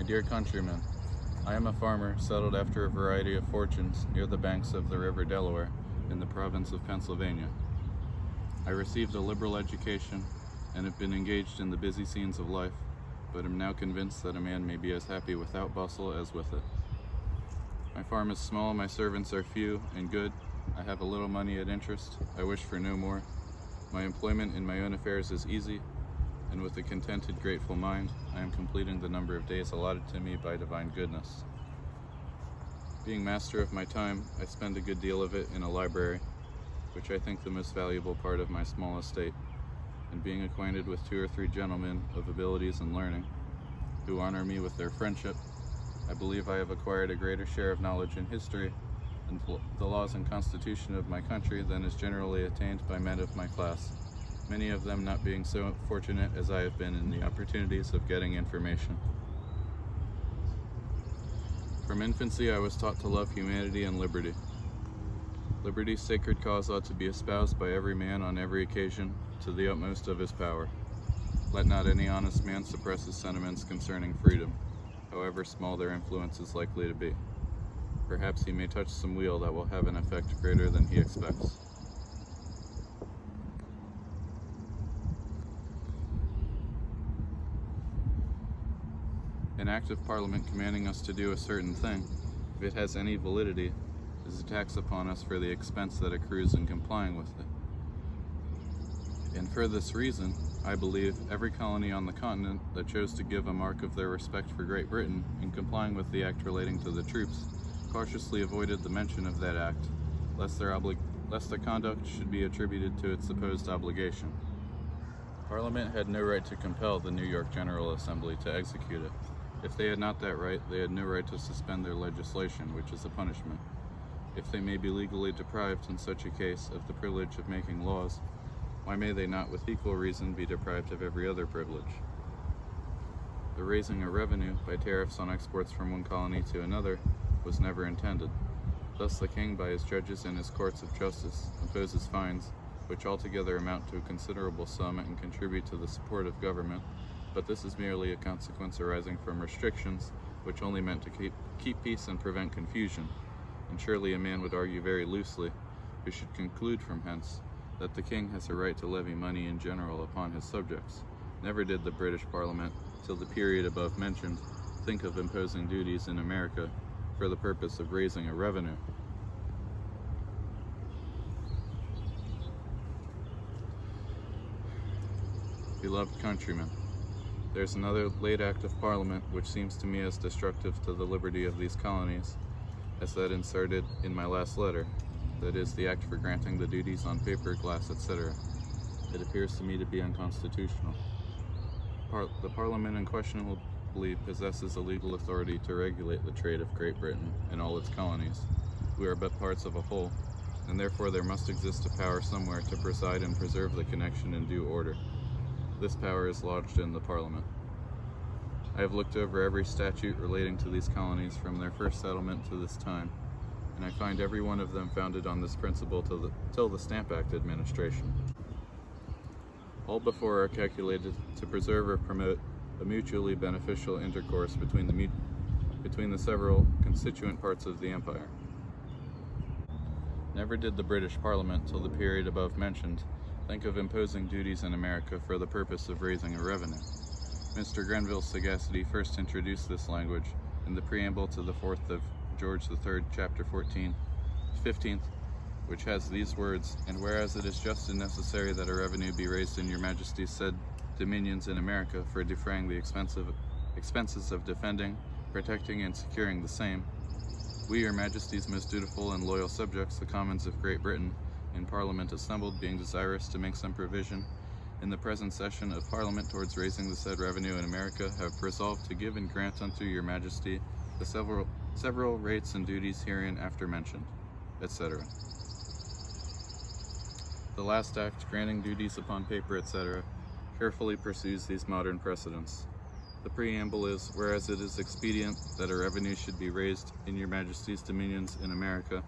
dear countrymen, I am a farmer settled after a variety of fortunes near the banks of the river Delaware in the province of Pennsylvania. I received a liberal education and have been engaged in the busy scenes of life, but am now convinced that a man may be as happy without bustle as with it. My farm is small, my servants are few and good, I have a little money at interest, I wish for no more. My employment in my own affairs is easy, and with a contented, grateful mind, I am completing the number of days allotted to me by divine goodness. Being master of my time, I spend a good deal of it in a library, which I think the most valuable part of my small estate, and being acquainted with 2 or 3 gentlemen of abilities and learning, who honor me with their friendship, I believe I have acquired a greater share of knowledge in history and the laws and constitution of my country than is generally attained by men of my class, many of them not being so fortunate as I have been in the opportunities of getting information. From infancy I was taught to love humanity and liberty. Liberty's sacred cause ought to be espoused by every man on every occasion to the utmost of his power. Let not any honest man suppress his sentiments concerning freedom, however small their influence is likely to be. Perhaps he may touch some wheel that will have an effect greater than he expects. An act of Parliament commanding us to do a certain thing, if it has any validity, is a tax upon us for the expense that accrues in complying with it. And for this reason, I believe every colony on the continent that chose to give a mark of their respect for Great Britain in complying with the act relating to the troops cautiously avoided the mention of that act, lest the conduct should be attributed to its supposed obligation. Parliament had no right to compel the New York General Assembly to execute it. If they had not that right, they had no right to suspend their legislation, which is a punishment. If they may be legally deprived in such a case of the privilege of making laws, why may they not with equal reason be deprived of every other privilege? The raising a revenue by tariffs on exports from one colony to another was never intended. Thus the king, by his judges and his courts of justice, imposes fines, which altogether amount to a considerable sum and contribute to the support of government, but this is merely a consequence arising from restrictions, which only meant to keep peace and prevent confusion, and surely a man would argue very loosely, who should conclude from hence, that the king has a right to levy money in general upon his subjects. Never did the British Parliament, till the period above mentioned, think of imposing duties in America for the purpose of raising a revenue. Beloved countrymen, there's another late act of Parliament which seems to me as destructive to the liberty of these colonies as that inserted in my last letter, that is, the act for granting the duties on paper, glass, etc. It appears to me to be unconstitutional. The Parliament unquestionably possesses a legal authority to regulate the trade of Great Britain and all its colonies. We are but parts of a whole, and therefore there must exist a power somewhere to preside and preserve the connection in due order. This power is lodged in the Parliament. I have looked over every statute relating to these colonies from their first settlement to this time, and I find every one of them founded on this principle till the Stamp Act administration. All before are calculated to preserve or promote a mutually beneficial intercourse between the several constituent parts of the empire. Never did the British Parliament, till the period above mentioned, think of imposing duties in America for the purpose of raising a revenue. Mr. Grenville's sagacity first introduced this language in the preamble to the 4th of George III, chapter 15th, which has these words, "And whereas it is just and necessary that a revenue be raised in your Majesty's said dominions in America for defraying the expenses of defending, protecting, and securing the same, we, your Majesty's most dutiful and loyal subjects, the Commons of Great Britain, in Parliament assembled, being desirous to make some provision in the present session of Parliament towards raising the said revenue in America, have resolved to give and grant unto your Majesty the several rates and duties herein after mentioned," etc. The last act, granting duties upon paper, etc., carefully pursues these modern precedents. The preamble is, "Whereas it is expedient that a revenue should be raised in your Majesty's dominions in America,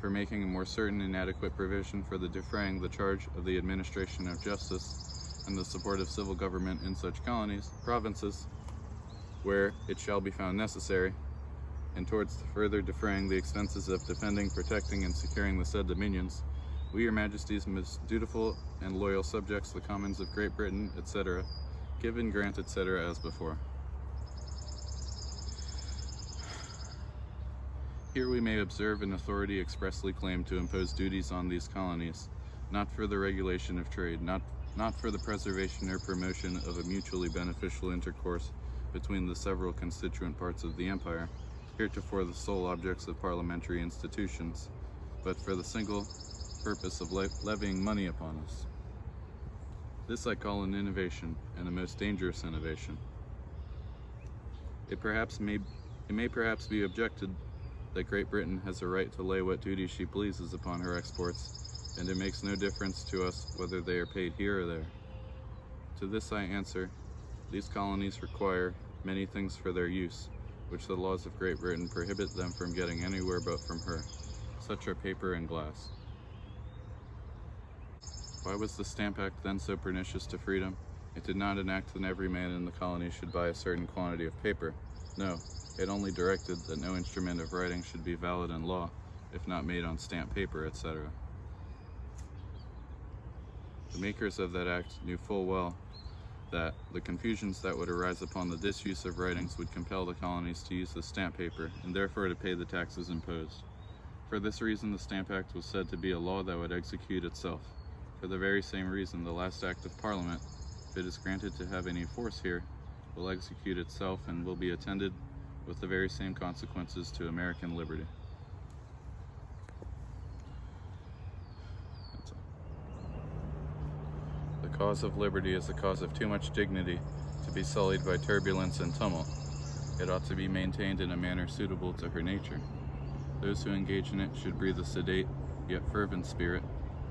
for making a more certain and adequate provision for the defraying the charge of the administration of justice and the support of civil government in such colonies, provinces, where it shall be found necessary, and towards further defraying the expenses of defending, protecting, and securing the said dominions, we, your majesties, most dutiful and loyal subjects, the commons of Great Britain, etc., give and grant, etc., as before. Here we may observe an authority expressly claimed to impose duties on these colonies, not for the regulation of trade, not for the preservation or promotion of a mutually beneficial intercourse between the several constituent parts of the empire, heretofore the sole objects of parliamentary institutions, but for the single purpose of levying money upon us. This I call an innovation, and a most dangerous innovation. It may perhaps be objected that Great Britain has a right to lay what duty she pleases upon her exports, and it makes no difference to us whether they are paid here or there. To this I answer, these colonies require many things for their use, which the laws of Great Britain prohibit them from getting anywhere but from her. Such are paper and glass. Why was the Stamp Act then so pernicious to freedom? It did not enact that every man in the colony should buy a certain quantity of paper. No, it only directed that no instrument of writing should be valid in law, if not made on stamped paper, etc. The makers of that act knew full well that the confusions that would arise upon the disuse of writings would compel the colonies to use the stamp paper, and therefore to pay the taxes imposed. For this reason, the Stamp Act was said to be a law that would execute itself. For the very same reason, the last act of Parliament, if it is granted to have any force here, will execute itself and will be attended with the very same consequences to American liberty. That's all. The cause of liberty is a cause of too much dignity to be sullied by turbulence and tumult. It ought to be maintained in a manner suitable to her nature. Those who engage in it should breathe a sedate, yet fervent spirit,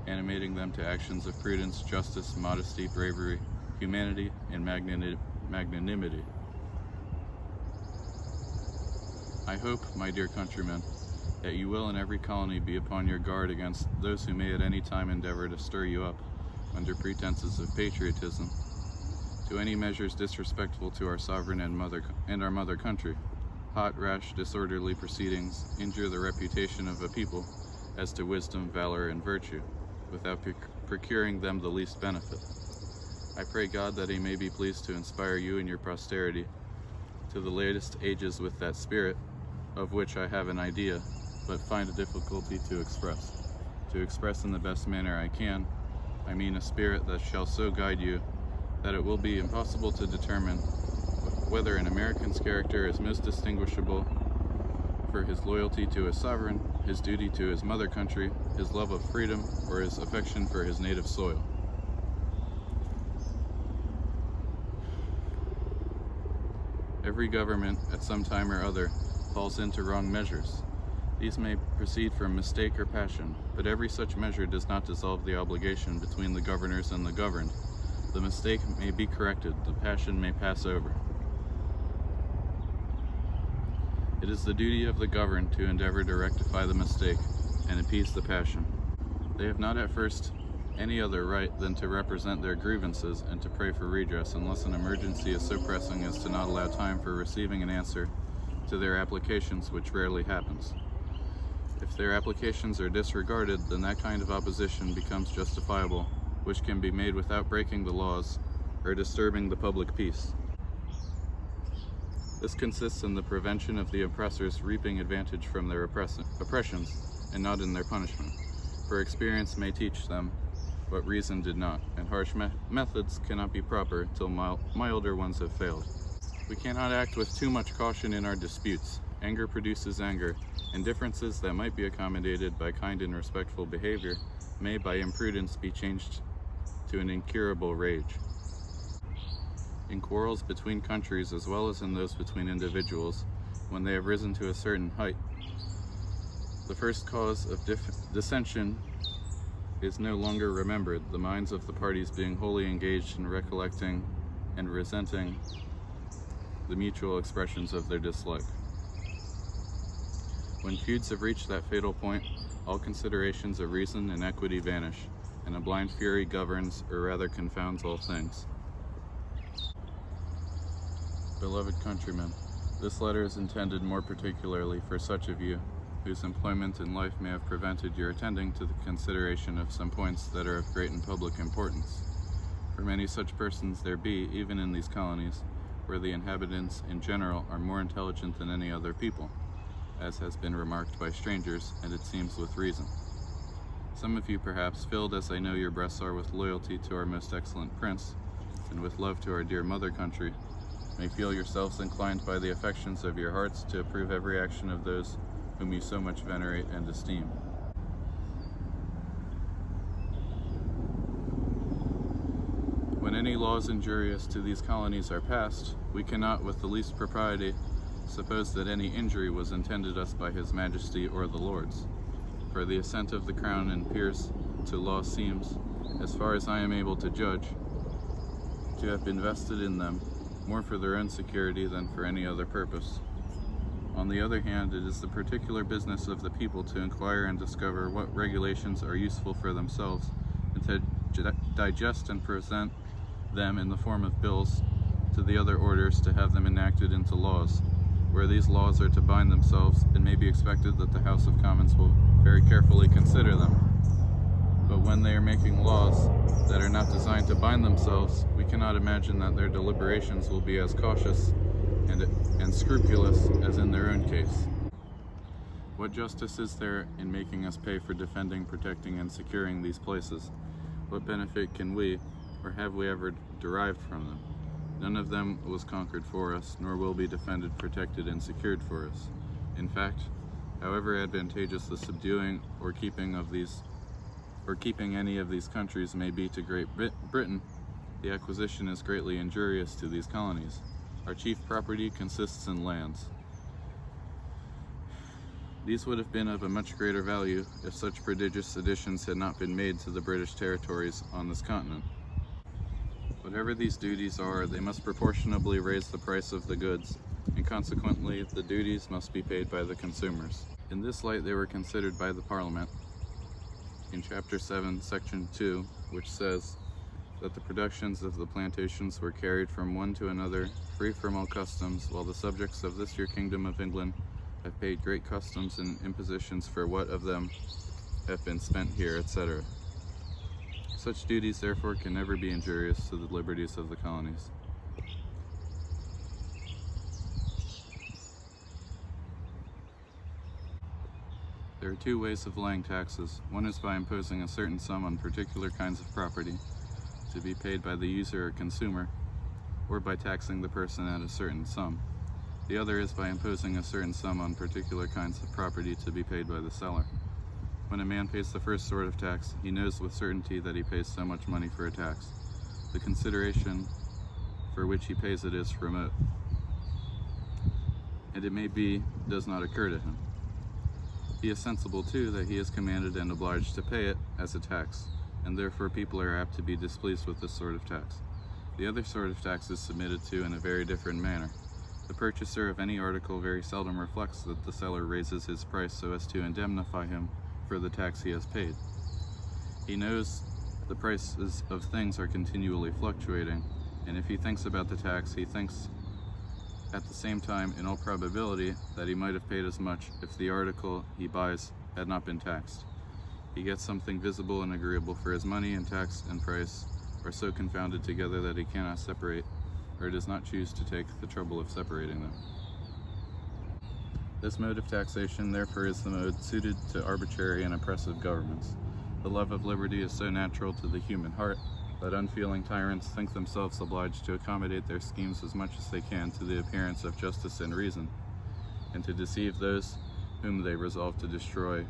animating them to actions of prudence, justice, modesty, bravery, humanity, and magnanimity. I hope, my dear countrymen, that you will in every colony be upon your guard against those who may at any time endeavor to stir you up, under pretenses of patriotism, to any measures disrespectful to our sovereign and our mother country. Hot, rash, disorderly proceedings injure the reputation of a people as to wisdom, valor, and virtue, without procuring them the least benefit. I pray God that he may be pleased to inspire you and your posterity to the latest ages with that spirit, of which I have an idea, but find a difficulty to express. To express in the best manner I can, I mean a spirit that shall so guide you that it will be impossible to determine whether an American's character is most distinguishable for his loyalty to his sovereign, his duty to his mother country, his love of freedom, or his affection for his native soil. Every government, at some time or other, falls into wrong measures. These may proceed from mistake or passion, but every such measure does not dissolve the obligation between the governors and the governed. The mistake may be corrected, the passion may pass over. It is the duty of the governed to endeavor to rectify the mistake and appease the passion. They have not at first any other right than to represent their grievances and to pray for redress, unless an emergency is so pressing as to not allow time for receiving an answer to their applications, which rarely happens. If their applications are disregarded, then that kind of opposition becomes justifiable, which can be made without breaking the laws or disturbing the public peace. This consists in the prevention of the oppressors reaping advantage from their oppressions, and not in their punishment. For experience may teach them what reason did not, and harsh methods cannot be proper till milder ones have failed. We cannot act with too much caution in our disputes. Anger produces anger, and differences that might be accommodated by kind and respectful behavior may by imprudence be changed to an incurable rage. In quarrels between countries, as well as in those between individuals, when they have risen to a certain height, the first cause of dissension is no longer remembered, the minds of the parties being wholly engaged in recollecting and resenting the mutual expressions of their dislike. When feuds have reached that fatal point, all considerations of reason and equity vanish, and a blind fury governs, or rather confounds, all things. Beloved countrymen, this letter is intended more particularly for such of you whose employment in life may have prevented your attending to the consideration of some points that are of great and public importance. For many such persons there be, even in these colonies, where the inhabitants in general are more intelligent than any other people, as has been remarked by strangers, and it seems with reason. Some of you perhaps, filled as I know your breasts are with loyalty to our most excellent prince, and with love to our dear mother country, may feel yourselves inclined by the affections of your hearts to approve every action of those whom you so much venerate and esteem. When any laws injurious to these colonies are passed, we cannot with the least propriety suppose that any injury was intended us by His Majesty or the Lords. For the assent of the Crown and Peers to law seems, as far as I am able to judge, to have been vested in them more for their own security than for any other purpose. On the other hand, it is the particular business of the people to inquire and discover what regulations are useful for themselves, and to digest and present them in the form of bills to the other orders to have them enacted into laws. Where these laws are to bind themselves, it may be expected that the House of Commons will very carefully consider them. But when they are making laws that are not designed to bind themselves, we cannot imagine that their deliberations will be as cautious and scrupulous as in their own case. What justice is there in making us pay for defending, protecting, and securing these places? What benefit can we, or have we ever derived from them? None of them was conquered for us, nor will be defended, protected, and secured for us. In fact, however advantageous the subduing or keeping any of these countries may be to Great Britain, the acquisition is greatly injurious to these colonies. Our chief property consists in lands. These would have been of a much greater value if such prodigious additions had not been made to the British territories on this continent. Whatever these duties are, they must proportionably raise the price of the goods, and consequently the duties must be paid by the consumers. In this light they were considered by the Parliament in Chapter 7, Section 2, which says that the productions of the plantations were carried from one to another, free from all customs, while the subjects of this your kingdom of England have paid great customs and impositions for what of them have been spent here, etc. Such duties, therefore, can never be injurious to the liberties of the colonies. There are two ways of laying taxes. One is by imposing a certain sum on particular kinds of property to be paid by the user or consumer, or by taxing the person at a certain sum. The other is by imposing a certain sum on particular kinds of property to be paid by the seller. When a man pays the first sort of tax, he knows with certainty that he pays so much money for a tax. The consideration for which he pays it is remote, and it may be does not occur to him. He is sensible, too, that he is commanded and obliged to pay it as a tax, and therefore people are apt to be displeased with this sort of tax. The other sort of tax is submitted to in a very different manner. The purchaser of any article very seldom reflects that the seller raises his price so as to indemnify him for the tax he has paid. He knows the prices of things are continually fluctuating, and if he thinks about the tax, he thinks at the same time, in all probability, that he might have paid as much if the article he buys had not been taxed. He gets something visible and agreeable for his money, and tax and price are so confounded together that he cannot separate, or does not choose to take the trouble of separating them. This mode of taxation, therefore, is the mode suited to arbitrary and oppressive governments. The love of liberty is so natural to the human heart that unfeeling tyrants think themselves obliged to accommodate their schemes as much as they can to the appearance of justice and reason, and to deceive those whom they resolve to destroy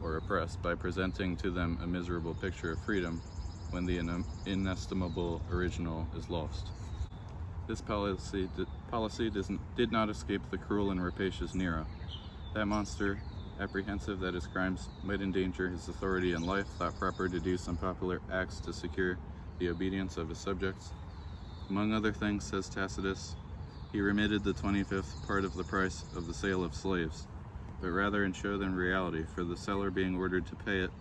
or oppress by presenting to them a miserable picture of freedom when the inestimable original is lost. This policy did not escape the cruel and rapacious Nero. That monster, apprehensive that his crimes might endanger his authority and life, thought proper to do some popular acts to secure the obedience of his subjects. Among other things, says Tacitus, he remitted the 25th part of the price of the sale of slaves, but rather in show than reality, for the seller being ordered to pay it,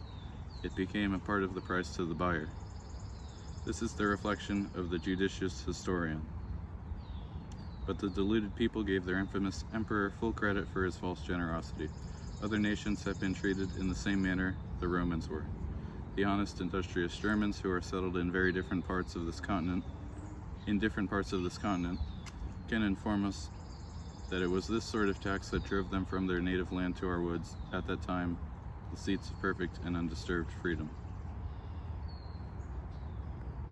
it became a part of the price to the buyer. This is the reflection of the judicious historian. but the deluded people gave their infamous emperor full credit for his false generosity. Other nations have been treated in the same manner the Romans were. The honest, industrious Germans, who are settled in different parts of this continent, can inform us that it was this sort of tax that drove them from their native land to our woods, at that time the seats of perfect and undisturbed freedom.